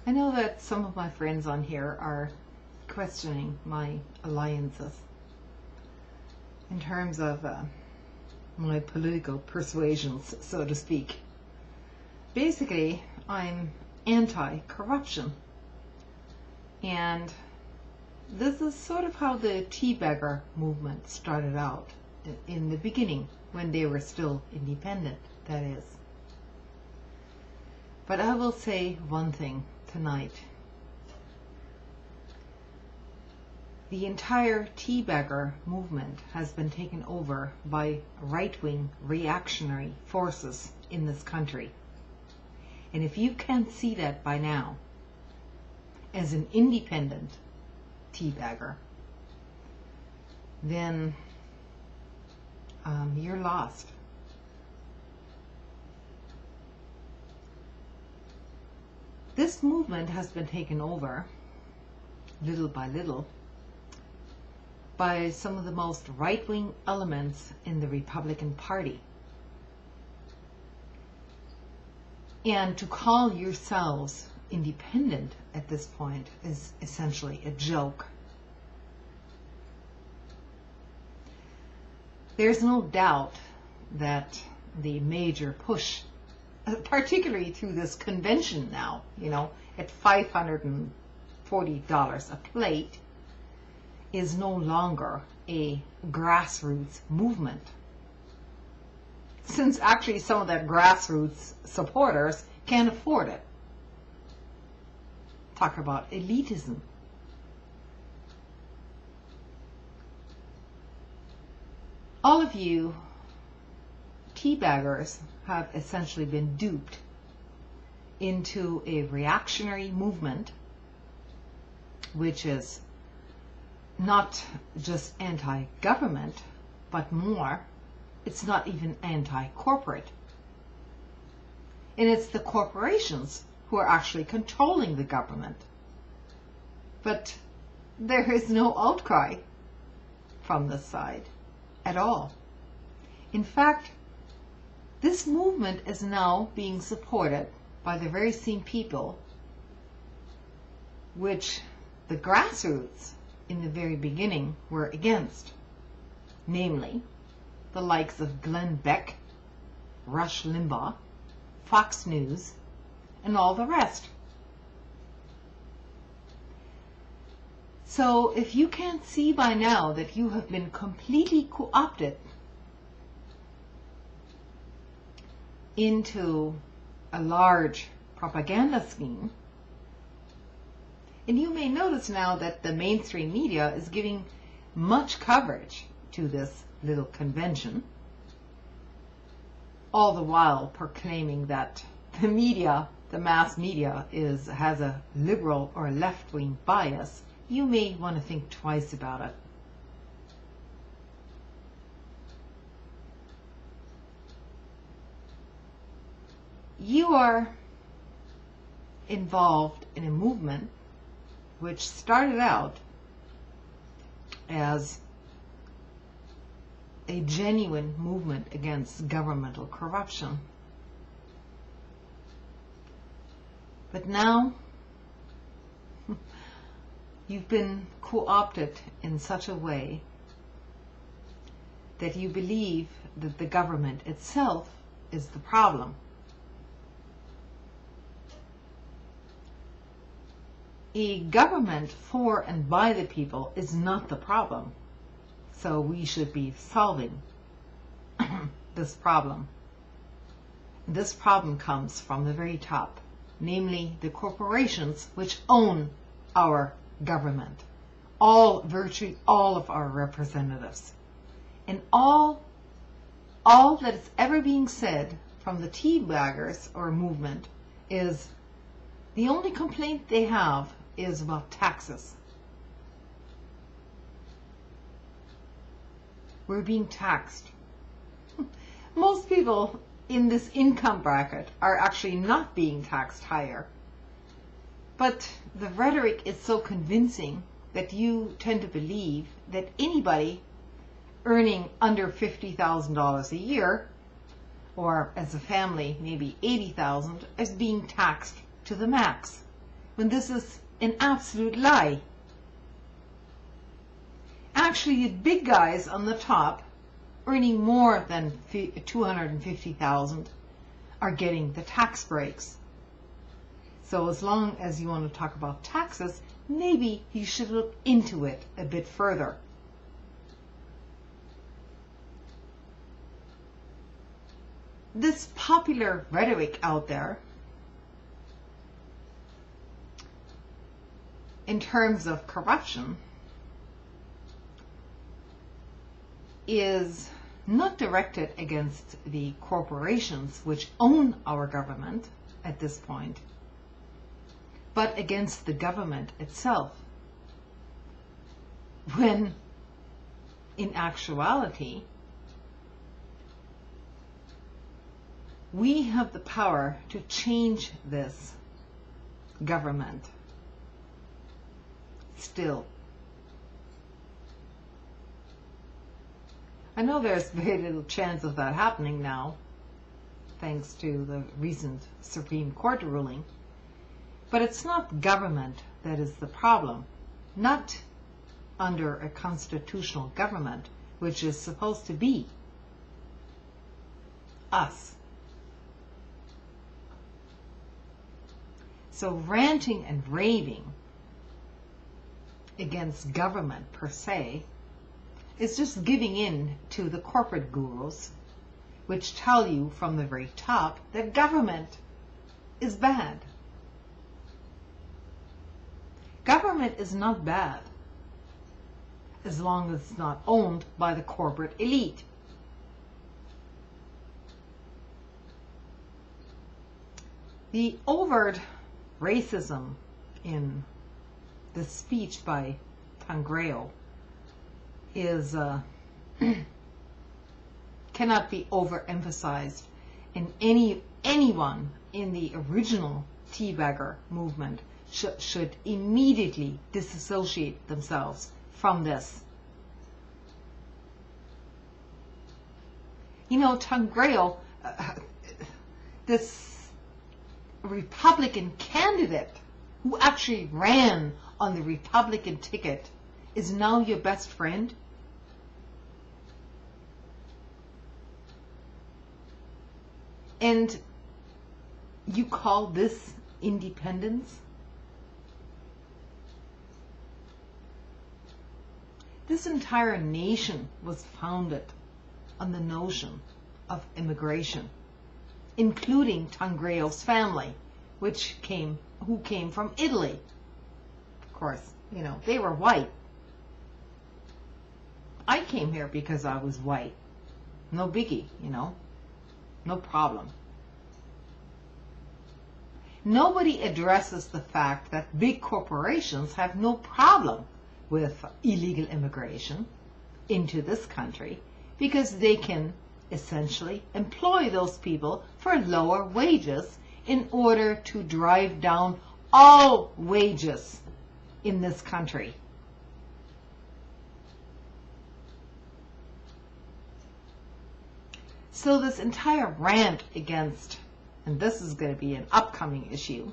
I know that some of my friends on here are questioning my alliances in terms of my political persuasions, so to speak. Basically, I'm anti-corruption, and this is sort of how the teabagger movement started out in the beginning, when they were still independent, that is. But I will say one thing tonight. The entire teabagger movement has been taken over by right-wing reactionary forces in this country. And if you can't see that by now, as an independent teabagger, then you're lost. This movement has been taken over, little by little, by some of the most right-wing elements in the Republican Party. And to call yourselves independent at this point is essentially a joke. There's no doubt that the major push, particularly through this convention now, at $540 a plate, is no longer a grassroots movement. Since actually some of that grassroots supporters can't afford it. Talk about elitism. All of you teabaggers have essentially been duped into a reactionary movement, which is not just anti-government, but more, it's not even anti-corporate. And it's the corporations who are actually controlling the government. But there is no outcry from this side at all. In fact, this movement is now being supported by the very same people which the grassroots in the very beginning were against, namely the likes of Beck, Rush Limbaugh, Fox News, and all the rest. So if you can't see by now that you have been completely co-opted into a large propaganda scheme, and you may notice now that the mainstream media is giving much coverage to this little convention, all the while proclaiming that the media, the mass media, has a liberal or left-wing bias, you may want to think twice about it. You are involved in a movement which started out as a genuine movement against governmental corruption. But now you've been co-opted in such a way that you believe that the government itself is the problem. A government for and by the people is not the problem. So we should be solving this problem. This problem comes from the very top, namely the corporations which own our government, virtually all of our representatives. And all that is ever being said from the teabaggers or movement is the only complaint they have is about taxes. We're being taxed. Most people in this income bracket are actually not being taxed higher. But the rhetoric is so convincing that you tend to believe that anybody earning under $50,000 a year, or as a family maybe $80,000, is being taxed to the max. when this is an absolute lie. Actually, the big guys on the top, earning more than $250,000, are getting the tax breaks. So as long as you want to talk about taxes, maybe you should look into it a bit further. This popular rhetoric out there in terms of corruption is not directed against the corporations which own our government at this point, but against the government itself, when in actuality we have the power to change this government still. I know there's very little chance of that happening now, thanks to the recent Supreme Court ruling. But it's not government that is the problem, not under a constitutional government, which is supposed to be us. So ranting and raving against government per se is just giving in to the corporate gurus, which tell you from the very top that government is bad. Government is not bad as long as it's not owned by the corporate elite. The overt racism in the speech by Tangreo is cannot be overemphasized, and anyone in the original teabagger movement should immediately disassociate themselves from this. You know, Tangreo, this Republican candidate who actually ran on the Republican ticket, is now your best friend? And you call this independence? This entire nation was founded on the notion of immigration, including Tangreo's family, who came from Italy. Of course, you know, they were white. I came here because I was white. No biggie, you know. No problem. Nobody addresses the fact that big corporations have no problem with illegal immigration into this country because they can essentially employ those people for lower wages in order to drive down all wages in this country. So this entire rant against, and this is going to be an upcoming issue,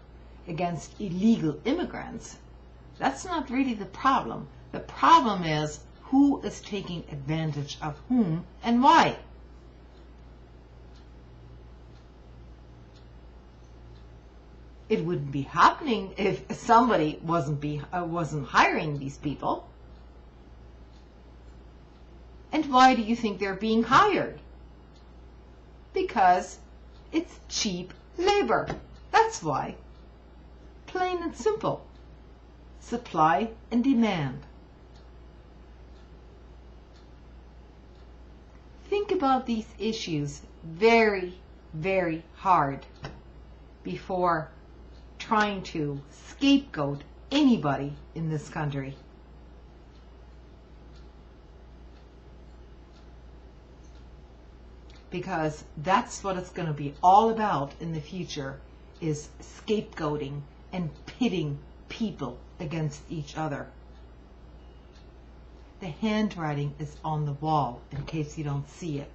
against illegal immigrants, that's not really the problem. The problem is who is taking advantage of whom and why. It wouldn't be happening if somebody wasn't hiring these people. And why do you think they're being hired? Because it's cheap labor. That's why. Plain and simple. Supply and demand. Think about these issues very, very hard before trying to scapegoat anybody in this country. Because that's what it's going to be all about in the future, is scapegoating and pitting people against each other. The handwriting is on the wall in case you don't see it.